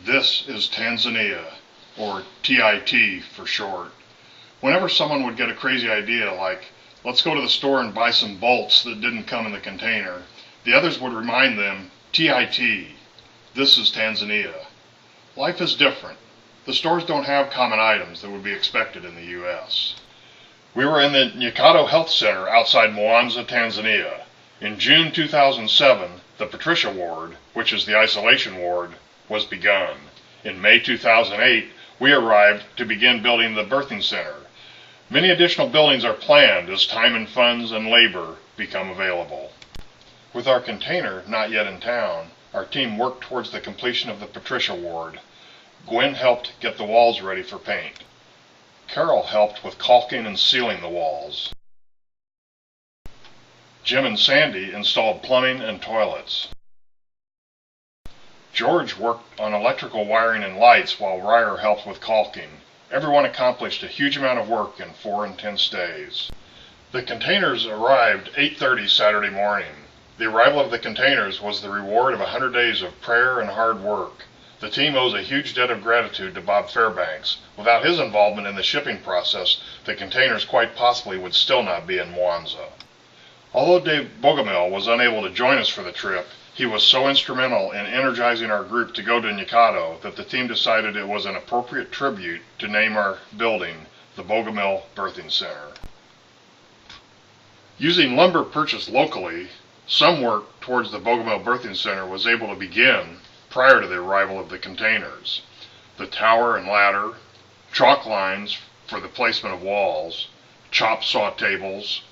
This is Tanzania, or TIT for short. Whenever someone would get a crazy idea like, let's go to the store and buy some bolts that didn't come in the container, the others would remind them, TIT, this is Tanzania. Life is different. The stores don't have common items that would be expected in the US. We were in the Nyakato Health Center outside Mwanza, Tanzania. In June 2007, the Patricia Ward, which is the isolation ward, was begun. In May 2008, we arrived to begin building the birthing center. Many additional buildings are planned as time and funds and labor become available. With our container not yet in town, our team worked towards the completion of the Patricia Ward. Gwen helped get the walls ready for paint. Carol helped with caulking and sealing the walls. Jim and Sandy installed plumbing and toilets. George worked on electrical wiring and lights while Ryer helped with caulking. Everyone accomplished a huge amount of work in 4 intense days. The containers arrived 8:30 Saturday morning. The arrival of the containers was the reward of 100 days of prayer and hard work. The team owes a huge debt of gratitude to Bob Fairbanks. Without his involvement in the shipping process, the containers quite possibly would still not be in Mwanza. Although Dave Bogumil was unable to join us for the trip, he was so instrumental in energizing our group to go to Nyakato that the team decided it was an appropriate tribute to name our building the Bogumil Birthing Center. Using lumber purchased locally, some work towards the Bogumil Birthing Center was able to begin prior to the arrival of the containers. The tower and ladder, chalk lines for the placement of walls, chop saw tables,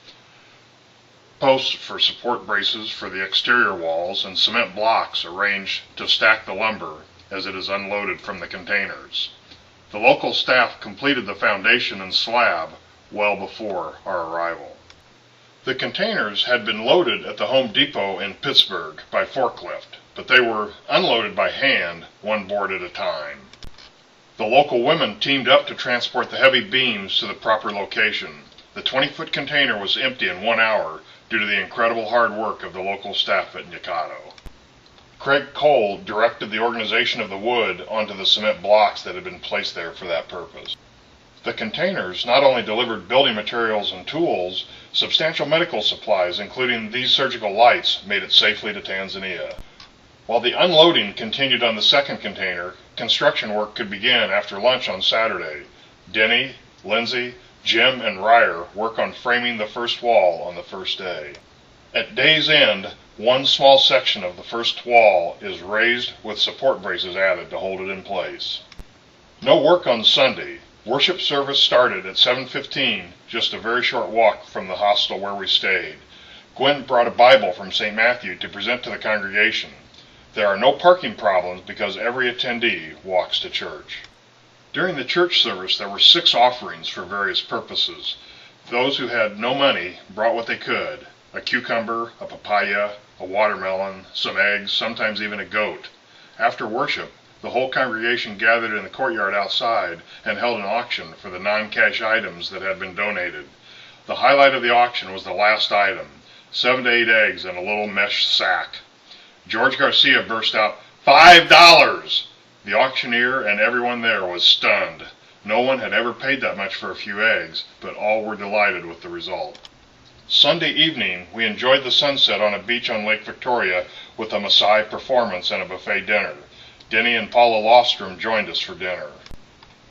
posts for support braces for the exterior walls, and cement blocks arranged to stack the lumber as it is unloaded from the containers. The local staff completed the foundation and slab well before our arrival. The containers had been loaded at the Home Depot in Pittsburgh by forklift, but they were unloaded by hand, one board at a time. The local women teamed up to transport the heavy beams to the proper location. The 20-foot container was empty in 1 hour due to the incredible hard work of the local staff at Nyakato. Craig Cole directed the organization of the wood onto the cement blocks that had been placed there for that purpose. The containers not only delivered building materials and tools, substantial medical supplies, including these surgical lights, made it safely to Tanzania. While the unloading continued on the second container, construction work could begin after lunch on Saturday. Denny, Lindsay, Jim, and Ryer work on framing the first wall on the first day. At day's end, one small section of the first wall is raised with support braces added to hold it in place. No work on Sunday. Worship service started at 7:15, just a very short walk from the hostel where we stayed. Gwen brought a Bible from Saint Matthew to present to the congregation. There are no parking problems because every attendee walks to church. During the church service, there were 6 offerings for various purposes. Those who had no money brought what they could: a cucumber, a papaya, a watermelon, some eggs, sometimes even a goat. After worship, the whole congregation gathered in the courtyard outside and held an auction for the non-cash items that had been donated. The highlight of the auction was the last item, 7 to 8 eggs in a little mesh sack. George Garcia burst out, $5! The auctioneer and everyone there was stunned. No one had ever paid that much for a few eggs, but all were delighted with the result. Sunday evening, we enjoyed the sunset on a beach on Lake Victoria with a Maasai performance and a buffet dinner. Denny and Paula Lostrom joined us for dinner.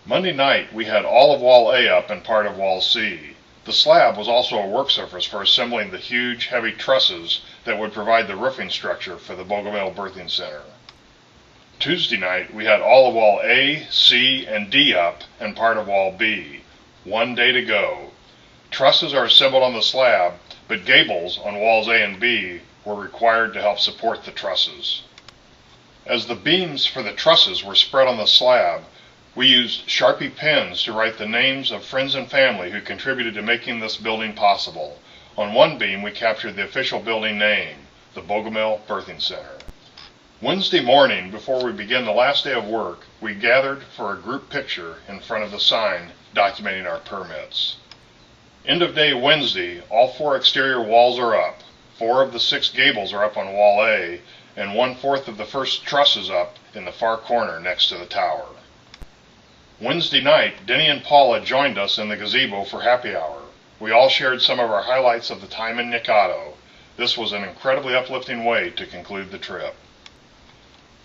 Monday night, we had all of Wall A up and part of Wall C. The slab was also a work surface for assembling the huge, heavy trusses that would provide the roofing structure for the Bogumil Birthing Center. Tuesday night, we had all of Wall A, C, and D up and part of Wall B. 1 day to go. Trusses are assembled on the slab, but gables on Walls A and B were required to help support the trusses. As the beams for the trusses were spread on the slab, we used Sharpie pens to write the names of friends and family who contributed to making this building possible. On one beam, we captured the official building name, the Bogumil Birthing Center. Wednesday morning, before we began the last day of work, we gathered for a group picture in front of the sign documenting our permits. End of day Wednesday, all 4 exterior walls are up. 4 of the 6 gables are up on Wall A, and 1/4 of the first truss is up in the far corner next to the tower. Wednesday night, Denny and Paula joined us in the gazebo for happy hour. We all shared some of our highlights of the time in Nyakato. This was an incredibly uplifting way to conclude the trip.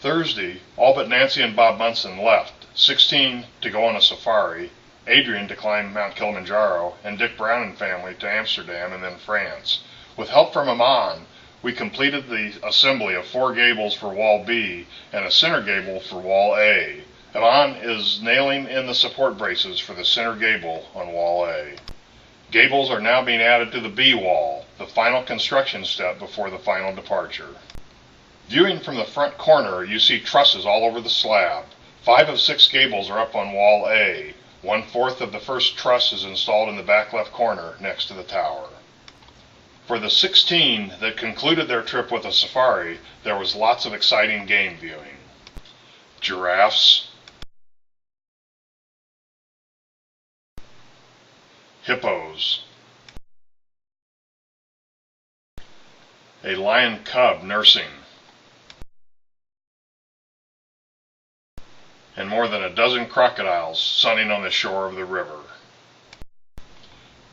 Thursday, all but Nancy and Bob Munson left, 16 to go on a safari, Adrian to climb Mount Kilimanjaro, and Dick Brown and family to Amsterdam and then France. With help from Amman, we completed the assembly of 4 gables for Wall B and a center gable for Wall A. Amman is nailing in the support braces for the center gable on Wall A. Gables are now being added to the B wall, the final construction step before the final departure. Viewing from the front corner, you see trusses all over the slab. 5 of 6 gables are up on Wall A. 1/4 of the first truss is installed in the back left corner next to the tower. For the 16 that concluded their trip with a safari, there was lots of exciting game viewing. Giraffes, hippos, a lion cub nursing, and more than a dozen crocodiles sunning on the shore of the river.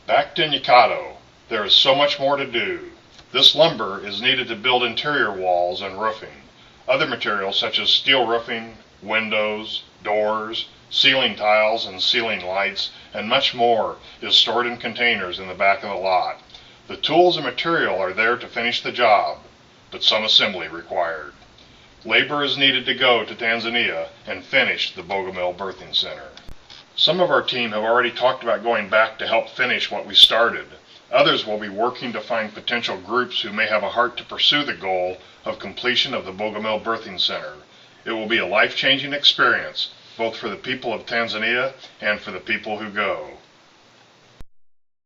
Back to Nyakato, there is so much more to do. This lumber is needed to build interior walls and roofing. Other materials such as steel roofing, windows, doors, ceiling tiles and ceiling lights, and much more is stored in containers in the back of the lot. The tools and material are there to finish the job, but some assembly required. Labor is needed to go to Tanzania and finish the Bogumil Birthing Center. Some of our team have already talked about going back to help finish what we started. Others will be working to find potential groups who may have a heart to pursue the goal of completion of the Bogumil Birthing Center. It will be a life-changing experience, both for the people of Tanzania and for the people who go.